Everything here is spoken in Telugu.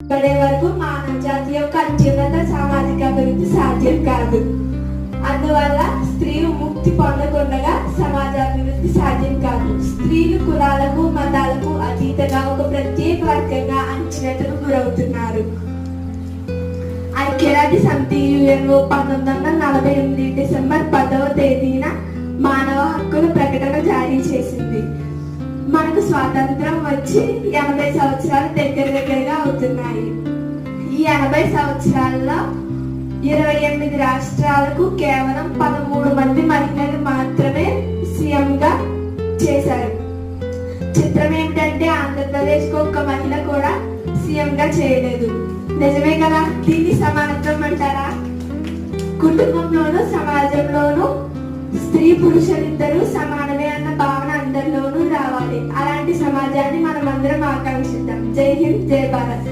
ఇప్పటి వరకు మానవ జాతి యొక్క అత్యున్నత సామాజిక అభివృద్ధి సాధ్యం కాదు. అందువల్ల స్త్రీలు ముక్తి పొందకుండా సమాజ అభివృద్ధి సాధ్యం కాదు. స్త్రీలు కులాలకు మతాలకు అతీతంగా ఒక ప్రత్యేక వర్గంగా అంచనాలకు గురవుతున్నారు. ఐక్యరాజ్య సమితి యుఎన్ఓ 1948 డిసెంబర్ 10వ తేదీన మానవ హక్కుల ప్రకటన జారీ చేసింది. మనకు స్వాతంత్రం వచ్చి 80 సంవత్సరాలు దగ్గరగా అవుతున్నాయి. ఈ 80 సంవత్సరాల్లో 28 రాష్ట్రాలకు కేవలం 13 మంది మహిళలు మాత్రమే సీఎంగా చేశారు. చిత్రం ఏమిటంటే ఆంధ్రప్రదేశ్కు ఒక్క మహిళ కూడా సీఎంగా చేయలేదు. నిజమే కదా? దీన్ని సమానత్వం అంటారా? కుటుంబంలోనూ సమాజంలోనూ స్త్రీ పురుషులిద్దరూ సమానమే అన్న భావన అందరిలోనూ రావాలి. అలాంటి సమాజాన్ని మనం అందరం ఆకాంక్షిద్దాం. జై హింద్, జై భారత్.